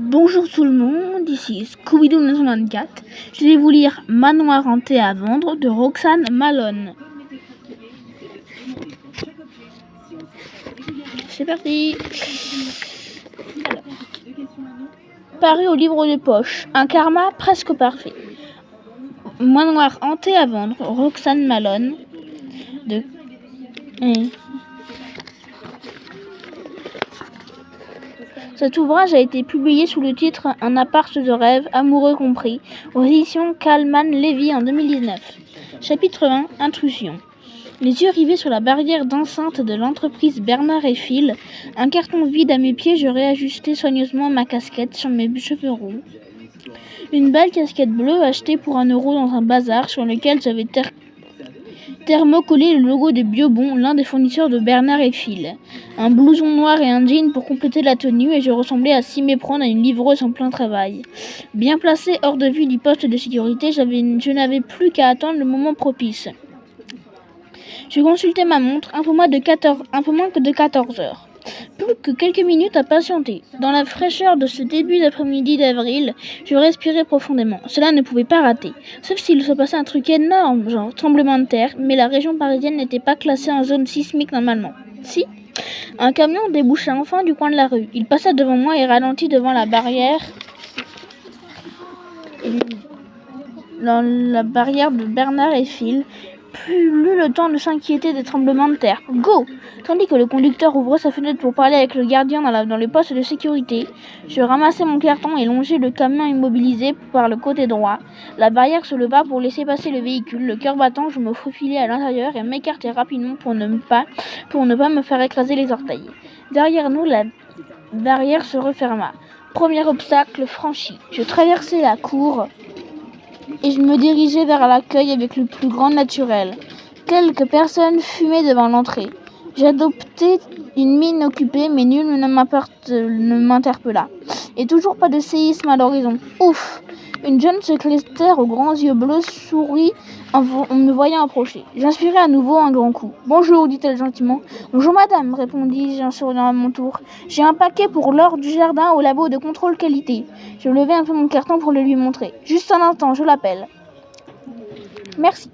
Bonjour tout le monde, ici Scooby-Doo 1924. Je vais vous lire Manoir hanté à vendre de Roxane Malone. C'est parti. Alors, paru au livre de poche, un karma presque parfait. Manoir hanté à vendre, Roxane Malone de... Cet ouvrage a été publié sous le titre Un appart de rêve, amoureux compris, aux éditions Kallman Levy en 2019. Chapitre 1, Intrusion. Les yeux rivés sur la barrière d'enceinte de l'entreprise Bernard et Phil, un carton vide à mes pieds, je réajustais soigneusement ma casquette sur mes cheveux roux. Une belle casquette bleue achetée pour 1 € dans un bazar sur lequel j'avais thermocollé le logo des Biobon, l'un des fournisseurs de Bernard et Phil. Un blouson noir et un jean pour compléter la tenue et je ressemblais à s'y méprendre à une livreuse en plein travail. Bien placée hors de vue du poste de sécurité, je n'avais plus qu'à attendre le moment propice. Je consultais ma montre, un peu moins que de 14 heures. Plus que quelques minutes à patienter. Dans la fraîcheur de ce début d'après-midi d'avril, je respirais profondément. Cela ne pouvait pas rater. Sauf s'il se passait un truc énorme, genre tremblement de terre, mais la région parisienne n'était pas classée en zone sismique normalement. Si. Un camion déboucha enfin du coin de la rue. Il passa devant moi et ralentit devant la barrière. Dans la barrière de Bernard et Phil. Plus le temps de s'inquiéter des tremblements de terre. Go! Tandis que le conducteur ouvrait sa fenêtre pour parler avec le gardien dans le poste de sécurité, je ramassai mon carton et longeai le camion immobilisé par le côté droit. La barrière se leva pour laisser passer le véhicule. Le cœur battant, je me faufilai à l'intérieur et m'écartai rapidement pour ne pas me faire écraser les orteils. Derrière nous, la barrière se referma. Premier obstacle franchi. Je traversai la cour et je me dirigeais vers l'accueil avec le plus grand naturel. Quelques personnes fumaient devant l'entrée. J'adoptais une mine occupée, mais nul ne m'interpella. Et toujours pas de séisme à l'horizon. Ouf! Une jeune secrétaire aux grands yeux bleus sourit en me voyant approcher. J'inspirai à nouveau un grand coup. « Bonjour, dit-elle gentiment. »« Bonjour, madame, répondis-je en souriant à mon tour. J'ai un paquet pour Laure du Jardin au labo de contrôle qualité. » Je levai un peu mon carton pour le lui montrer. « Juste un instant, je l'appelle. »« Merci. »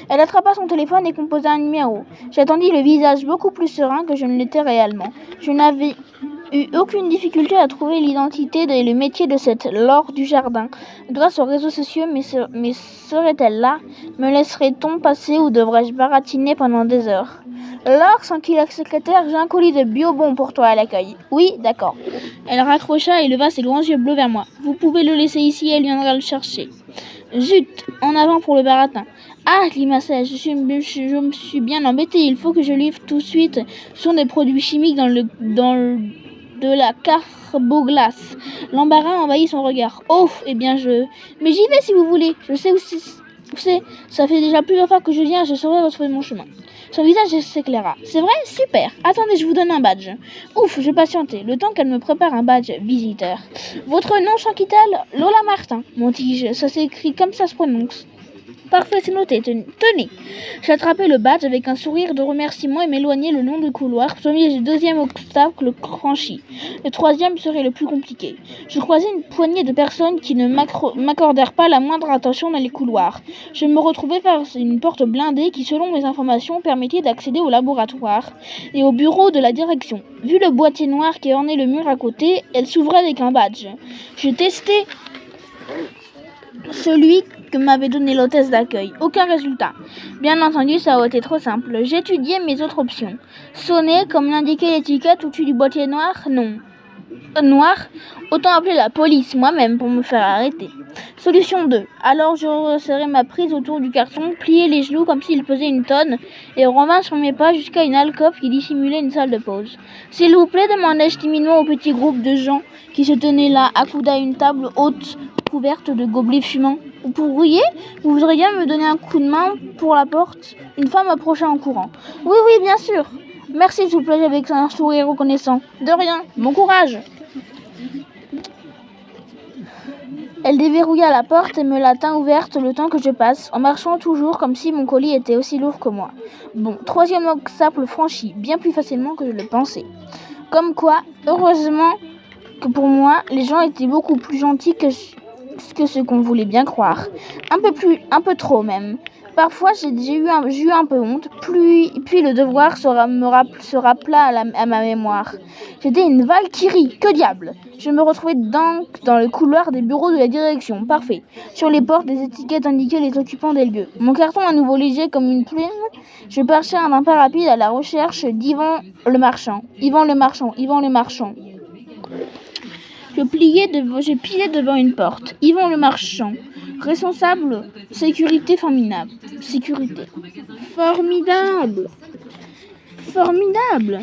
Elle attrapa son téléphone et composa un numéro. J'attendis le visage beaucoup plus serein que je ne l'étais réellement. Je n'avais eu aucune difficulté à trouver l'identité et le métier de cette Laure du Jardin. Grâce aux réseaux sociaux, mais serait-elle là? Me laisserait-on passer ou devrais-je baratiner pendant des heures? Laure, s'enquit la secrétaire, j'ai un colis de Biobon pour toi à l'accueil. Oui, d'accord. Elle raccrocha et leva ses grands yeux bleus vers moi. Vous pouvez le laisser ici, elle viendra le chercher. Zut, en avant pour le baratin. Ah, grimaçai, je me suis bien embêtée. Il faut que je livre tout de suite. Ce sont des produits chimiques dans de la carboglace. L'embarras envahit son regard. Oh, eh bien mais j'y vais si vous voulez. Je sais où c'est. Ça fait déjà plusieurs fois que je viens, je saurai retrouver mon chemin. Son visage s'éclaira. C'est vrai? Super. Attendez, je vous donne un badge. Ouf, je patientais, le temps qu'elle me prépare un badge visiteur. Votre nom, s'enquit-elle? Lola Martin, mon-tige. Ça s'écrit comme ça se prononce. Parfait, c'est noté. Tenez. J'attrapais le badge avec un sourire de remerciement et m'éloignai le long du couloir. Premier et deuxième obstacle franchi. Le troisième serait le plus compliqué. Je croisais une poignée de personnes qui ne m'accordèrent pas la moindre attention dans les couloirs. Je me retrouvais face à une porte blindée qui, selon mes informations, permettait d'accéder au laboratoire et au bureau de la direction. Vu le boîtier noir qui ornait le mur à côté, elle s'ouvrait avec un badge. Je testais celui que m'avait donné l'hôtesse d'accueil. Aucun résultat. Bien entendu, ça aurait été trop simple. J'étudiais mes autres options. Sonner, comme l'indiquait l'étiquette au-dessus du boîtier noir? Non. Noir? Autant appeler la police moi-même pour me faire arrêter. Solution 2. Alors je resserrai ma prise autour du carton, pliai les genoux comme s'il pesait une tonne et revins sur mes pas jusqu'à une alcôve qui dissimulait une salle de pause. S'il vous plaît, demandai-je timidement au petit groupe de gens qui se tenaient là, accoudés à une table haute couverte de gobelets fumants. Vous pourriez? Vous voudriez bien me donner un coup de main pour la porte? Une femme approcha en courant. Oui, bien sûr. Merci, s'il vous plaît, avec un sourire reconnaissant. De rien. Bon courage. Elle déverrouilla la porte et me la tint ouverte le temps que je passe, en marchant toujours comme si mon colis était aussi lourd que moi. Bon, troisième obstacle franchi, bien plus facilement que je le pensais. Comme quoi, heureusement que pour moi, les gens étaient beaucoup plus gentils que ce qu'on voulait bien croire. Un peu trop même. Parfois, j'ai eu un peu honte, puis le devoir se rappela à ma mémoire. J'étais une Valkyrie, que diable! Je me retrouvais donc dans le couloir des bureaux de la direction, parfait. Sur les portes, des étiquettes indiquaient les occupants des lieux. Mon carton à nouveau léger comme une plume, je marchais d'un pas rapide à la recherche d'Yvan le Marchand. Yvan le Marchand. Je pliais devant une porte. Yvan le Marchand, responsable, sécurité formidable. Formidable.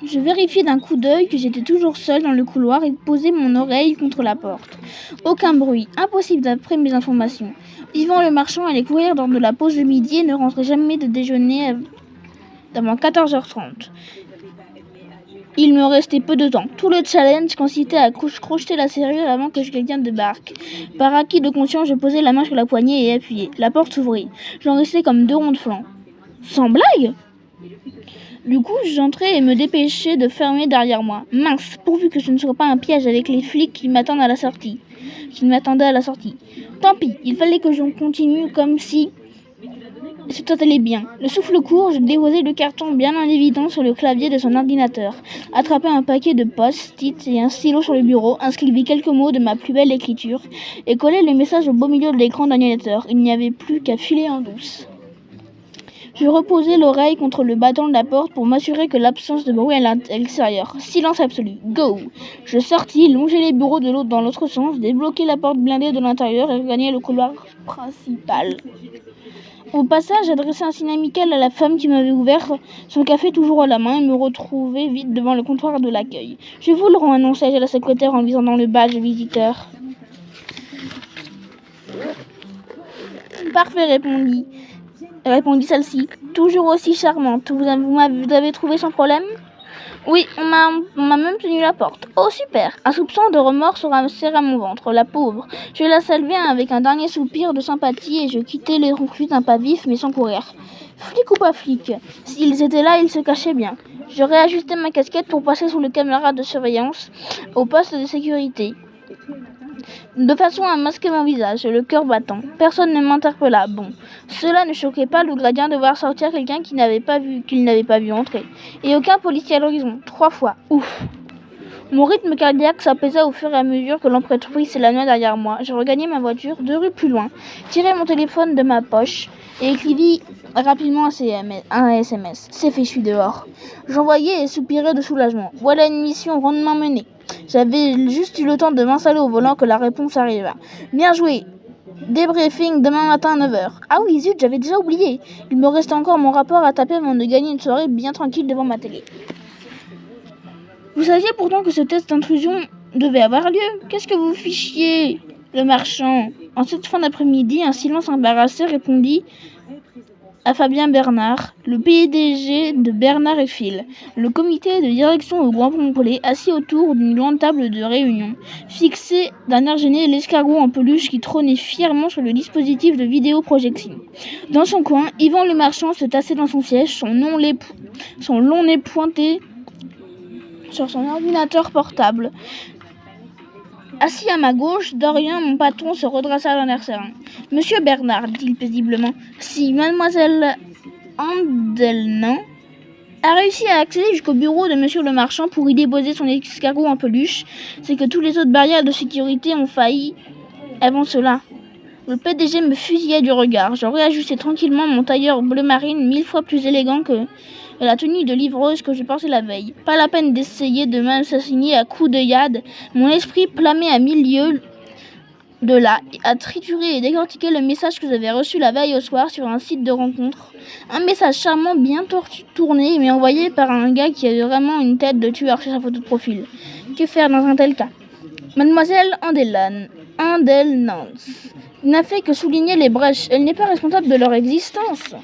Je vérifiai d'un coup d'œil que j'étais toujours seule dans le couloir et posai mon oreille contre la porte. Aucun bruit, impossible d'après mes informations. Yvan le Marchand allait courir dans de la pause de midi et ne rentrait jamais de déjeuner avant 14h30. Il me restait peu de temps. Tout le challenge consistait à crocheter la serrure avant que quelqu'un débarque. Par acquis de conscience, je posai la main sur la poignée et appuyai. La porte s'ouvrit. J'en restais comme deux ronds de flanc. Sans blague! Du coup, j'entrai et me dépêchai de fermer derrière moi. Mince, pourvu que ce ne soit pas un piège avec les flics qui m'attendaient à la sortie. Tant pis, il fallait que je continue comme si tout allait bien. Le souffle court, je déposai le carton bien en évidence sur le clavier de son ordinateur, attrapai un paquet de post-it et un stylo sur le bureau, inscrivis quelques mots de ma plus belle écriture et collai le message au beau milieu de l'écran d'ordinateur. Il n'y avait plus qu'à filer en douce. Je reposai l'oreille contre le battant de la porte pour m'assurer que l'absence de bruit à l'extérieur. Silence absolu. Go! Je sortis, longeai les bureaux de l'autre dans l'autre sens, débloquai la porte blindée de l'intérieur et regagnai le couloir principal. Au passage, j'adressai un signe amical à la femme qui m'avait ouvert son café toujours à la main et me retrouvai vite devant le comptoir de l'accueil. Je vous le rends, annonçai-je à la secrétaire en visant dans le badge visiteur. Parfait, répondit celle-ci, toujours aussi charmante. Vous avez trouvé sans problème? Oui, on m'a même tenu la porte. Oh, super! Un soupçon de remords sera serré à mon ventre, la pauvre. Je la saluai avec un dernier soupir de sympathie et je quittai les recrues d'un pas vif mais sans courir. Flic ou pas flic? S'ils étaient là, ils se cachaient bien. Je réajustai ma casquette pour passer sous le caméra de surveillance au poste de sécurité, de façon à masquer mon visage, le cœur battant. Personne ne m'interpella. Bon, cela ne choquait pas le gradien de voir sortir quelqu'un qu'il n'avait pas vu entrer. Et aucun policier à l'horizon. 3 fois. Ouf. Mon rythme cardiaque s'apaisa au fur et à mesure que l'entreprise s'éloignait derrière moi. Je regagnai ma voiture 2 rues plus loin, tirai mon téléphone de ma poche et écrivis rapidement un SMS. C'est fait, je suis dehors. J'envoyai et soupirai de soulagement. Voilà une mission rondement menée. J'avais juste eu le temps de m'installer au volant que la réponse arriva. Bien joué. Débriefing demain matin à 9h. Ah oui, zut, j'avais déjà oublié. Il me restait encore mon rapport à taper avant de gagner une soirée bien tranquille devant ma télé. Vous saviez pourtant que ce test d'intrusion devait avoir lieu. Qu'est-ce que vous fichiez, le marchand? En cette fin d'après-midi, un silence embarrassé répondit à Fabien Bernard, le PDG de Bernard et Phil, le comité de direction au grand complet, assis autour d'une grande table de réunion, fixé d'un air gêné l'escargot en peluche qui trônait fièrement sur le dispositif de vidéoprojection. Dans son coin, Yvan le Marchand se tassait dans son siège, son long nez pointé sur son ordinateur portable. Assis à ma gauche, Dorian, mon patron, se redressa d'un air serein. « Monsieur Bernard, dit-il paisiblement, si mademoiselle Andelnan a réussi à accéder jusqu'au bureau de monsieur le marchand pour y déposer son escargot en peluche, c'est que toutes les autres barrières de sécurité ont failli avant cela. » Le PDG me fusilla du regard. Je réajustai tranquillement mon tailleur bleu marine 1000 fois plus élégant que la tenue de livreuse que je portais la veille. Pas la peine d'essayer de m'assassiner à coups de yad. Mon esprit plamait à 1000 lieues de là, à triturer et décortiquer le message que j'avais reçu la veille au soir sur un site de rencontre. Un message charmant, bien tourné, mais envoyé par un gars qui avait vraiment une tête de tueur sur sa photo de profil. Que faire dans un tel cas? Mademoiselle Andelnans n'a fait que souligner les brèches. Elle n'est pas responsable de leur existence.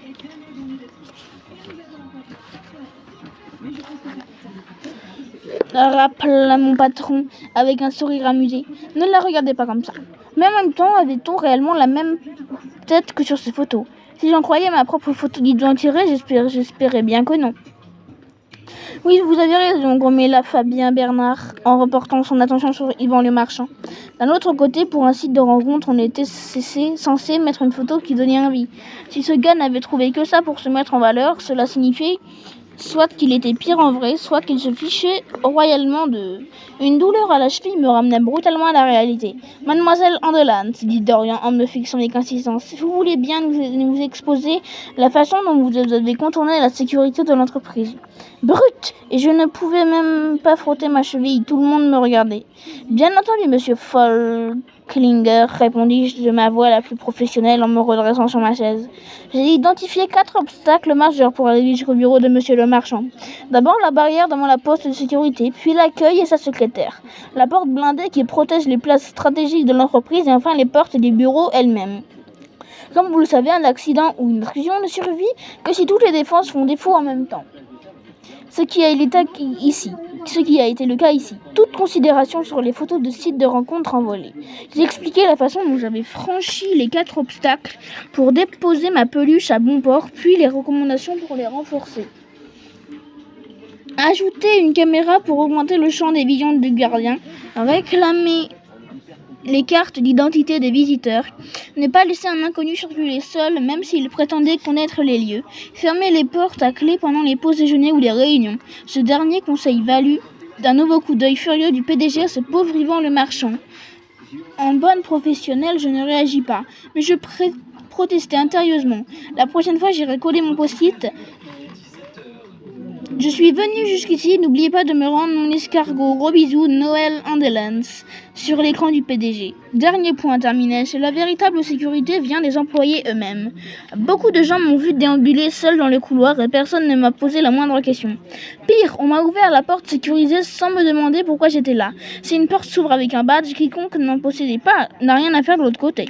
Rappela mon patron avec un sourire amusé. Ne la regardez pas comme ça. Mais en même temps, avait-on réellement la même tête que sur ces photos? Si j'en croyais ma propre photo d'identité, j'espérais bien que non. Oui, vous avez raison, grommela Fabien Bernard en reportant son attention sur Yvan le marchand. D'un autre côté, pour un site de rencontre, on était censé mettre une photo qui donnait envie. Si ce gars n'avait trouvé que ça pour se mettre en valeur, cela signifiait soit qu'il était pire en vrai, soit qu'il se fichait royalement d'eux. Une douleur à la cheville me ramenait brutalement à la réalité. « Mademoiselle Andelane, dit Dorian en me fixant avec insistance, si vous voulez bien nous exposer la façon dont vous avez contourné la sécurité de l'entreprise. » Brute! Et je ne pouvais même pas frotter ma cheville, tout le monde me regardait. « Bien entendu, monsieur Folklinger, répondis-je de ma voix la plus professionnelle en me redressant sur ma chaise. J'ai identifié 4 obstacles majeurs pour arriver jusqu'au bureau de monsieur le marchand. D'abord la barrière devant la poste de sécurité, puis l'accueil et sa secrétaire, la porte blindée qui protège les places stratégiques de l'entreprise et enfin les portes des bureaux elles-mêmes. Comme vous le savez, un accident ou une intrusion ne survit que si toutes les défenses font défaut en même temps. Ce qui a été le cas ici. Toute considération sur les photos de sites de rencontres envolées. J'ai expliqué la façon dont j'avais franchi les 4 obstacles pour déposer ma peluche à bon port, puis les recommandations pour les renforcer. Ajouter une caméra pour augmenter le champ des visions du gardien, réclamer les cartes d'identité des visiteurs, ne pas laisser un inconnu circuler seul même s'il prétendait connaître les lieux, fermer les portes à clé pendant les pauses déjeuner ou les réunions. Ce dernier conseil valut d'un nouveau coup d'œil furieux du PDG à ce pauvre Yvan le marchand. En bonne professionnelle, je ne réagis pas, mais je protestais intérieusement. La prochaine fois, j'irai coller mon post-it. Je suis venu jusqu'ici, n'oubliez pas de me rendre mon escargot. Gros bisous, Noël Andelans, sur l'écran du PDG. Dernier point, terminai-je, la véritable sécurité vient des employés eux-mêmes. Beaucoup de gens m'ont vu déambuler seul dans le couloir et personne ne m'a posé la moindre question. Pire, on m'a ouvert la porte sécurisée sans me demander pourquoi j'étais là. Si une porte s'ouvre avec un badge, quiconque n'en possédait pas n'a rien à faire de l'autre côté.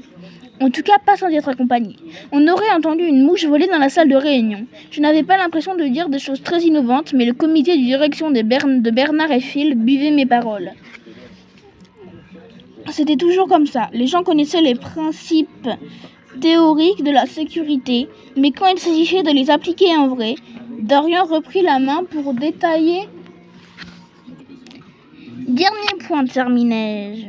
En tout cas, pas sans être accompagné. On aurait entendu une mouche voler dans la salle de réunion. Je n'avais pas l'impression de dire des choses très innovantes, mais le comité de direction de Bernard et Phil buvait mes paroles. C'était toujours comme ça. Les gens connaissaient les principes théoriques de la sécurité, mais quand il s'agissait de les appliquer en vrai, Dorian reprit la main pour détailler. Dernier point, terminai-je.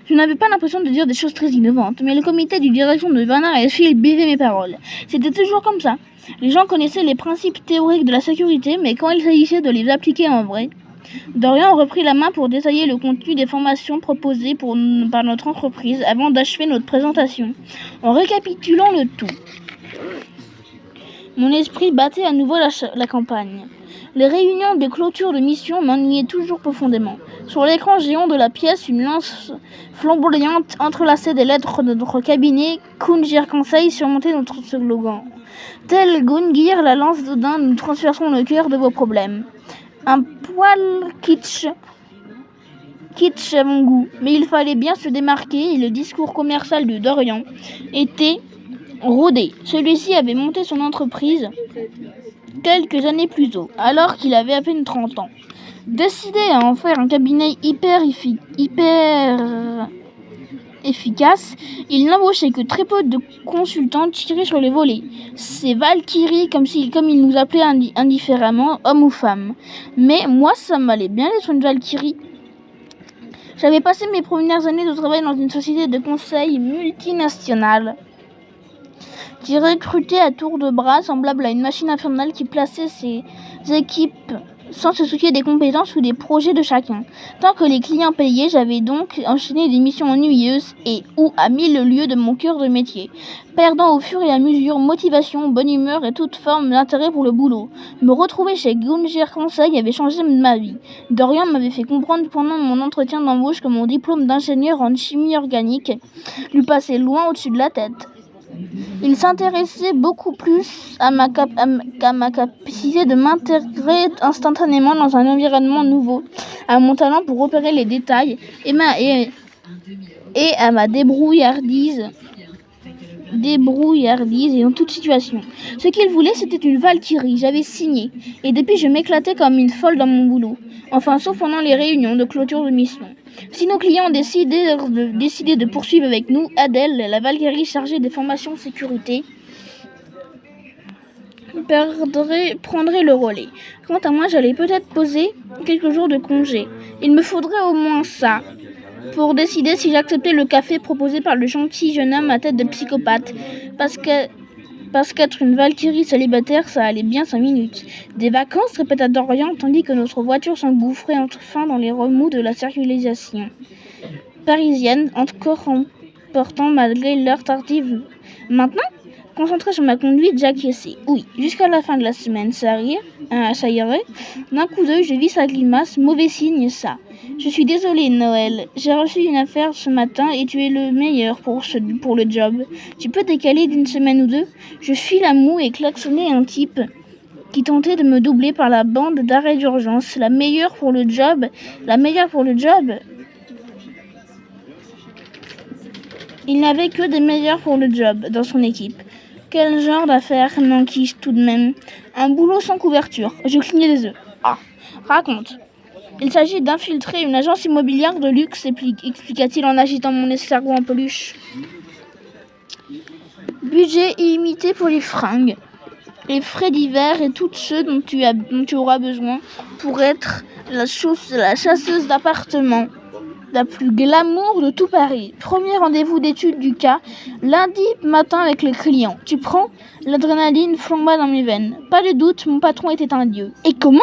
Je n'avais pas l'impression de dire des choses très innovantes, mais le comité de direction de Bernard et Phil buvait mes paroles. C'était toujours comme ça. Les gens connaissaient les principes théoriques de la sécurité, mais quand il s'agissait de les appliquer en vrai, Dorian reprit la main pour détailler le contenu des formations proposées par notre entreprise avant d'achever notre présentation. En récapitulant le tout, mon esprit battait à nouveau la campagne. Les réunions de clôture de mission m'ennuyaient toujours profondément. Sur l'écran géant de la pièce, une lance flamboyante entrelaçait des lettres de notre cabinet. Kungir Conseil surmontait notre slogan. Tel Gungir, la lance d'Odin, nous transperçons le cœur de vos problèmes. Un poil kitsch à mon goût, mais il fallait bien se démarquer et le discours commercial de Dorian était rodé. Celui-ci avait monté son entreprise quelques années plus tôt, alors qu'il avait à peine 30 ans. Décidé à en faire un cabinet hyper efficace, il n'embauchait que très peu de consultants tirés sur les volets. Ces Valkyries, comme il nous appelait indifféremment, hommes ou femmes. Mais moi, ça m'allait bien d'être une Valkyrie. J'avais passé mes premières années de travail dans une société de conseil multinationale qui recrutait à tour de bras, semblable à une machine infernale qui plaçait ses équipes sans se soucier des compétences ou des projets de chacun. Tant que les clients payaient, j'avais donc enchaîné des missions ennuyeuses et ou à 1000 lieues de mon cœur de métier, perdant au fur et à mesure motivation, bonne humeur et toute forme d'intérêt pour le boulot. Me retrouver chez Gungir Conseil avait changé ma vie. Dorian m'avait fait comprendre pendant mon entretien d'embauche que mon diplôme d'ingénieur en chimie organique lui passait loin au-dessus de la tête. Il s'intéressait beaucoup plus à ma capacité de m'intégrer instantanément dans un environnement nouveau, à mon talent pour repérer les détails et à ma débrouillardise et en toute situation. Ce qu'il voulait, c'était une Valkyrie. J'avais signé. Et depuis, je m'éclatais comme une folle dans mon boulot. Enfin, sauf pendant les réunions de clôture de mission. Si nos clients décidaient de poursuivre avec nous, Adèle, la Valkyrie chargée des formations sécurité, prendrait le relais. Quant à moi, j'allais peut-être poser quelques jours de congé. Il me faudrait au moins ça pour décider si j'acceptais le café proposé par le gentil jeune homme à tête de psychopathe. Parce qu'être une Valkyrie célibataire, ça allait bien 5 minutes. Des vacances, répéta Dorian, tandis que notre voiture s'engouffrait enfin dans les remous de la circulation parisienne, encore emportant malgré l'heure tardive. Maintenant, concentré sur ma conduite, j'acquiesçais. Oui, jusqu'à la fin de la semaine, ça irait. D'un coup d'œil, je vis sa grimace. Mauvais signe, ça. Je suis désolée, Noël. J'ai reçu une affaire ce matin et tu es le meilleur pour le job. Tu peux décaler d'une semaine ou deux? Je fis la moue et klaxonnai un type qui tentait de me doubler par la bande d'arrêt d'urgence. La meilleure pour le job. Il n'avait que des meilleurs pour le job dans son équipe. Quel genre d'affaire manquis-je tout de même? Un boulot sans couverture. Je clignai des yeux. Ah, raconte. Il s'agit d'infiltrer une agence immobilière de luxe, expliqua-t-il en agitant mon escargot en peluche. Budget illimité pour les fringues, les frais divers et tous ceux dont tu auras besoin pour être la chasseuse d'appartements la plus glamour de tout Paris. Premier rendez-vous d'étude du cas, lundi matin avec le client. Tu prends? L'adrénaline flamba dans mes veines. Pas de doute, mon patron était un dieu. Et comment?